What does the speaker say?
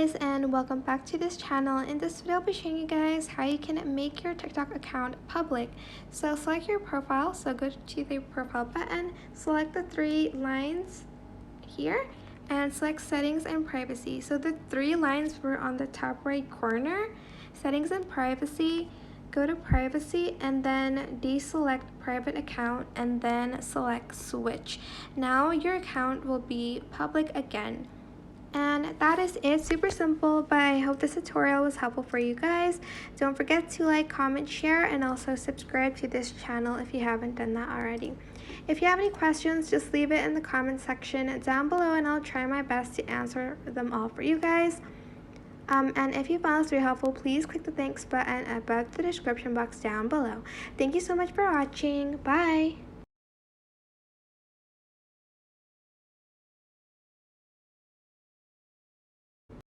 guys, and welcome back to this channel. In this video I'll be showing you guys how you can make your TikTok account public. So select your profile, so go to the profile button, select the three lines here and select settings and privacy. So the three lines were on the top right corner, settings and privacy. Go to privacy and then deselect private account and then select switch. Now your account will be public again. And that is it, super simple, but I hope this tutorial was helpful for you guys. Don't forget to like, comment, share, and also subscribe to this channel if you haven't done that already. If you have any questions, just leave it in the comment section down below and I'll try my best to answer them all for you guys. And if you found this very helpful, please click the thanks button above the description box down below. Thank you so much for watching. Bye!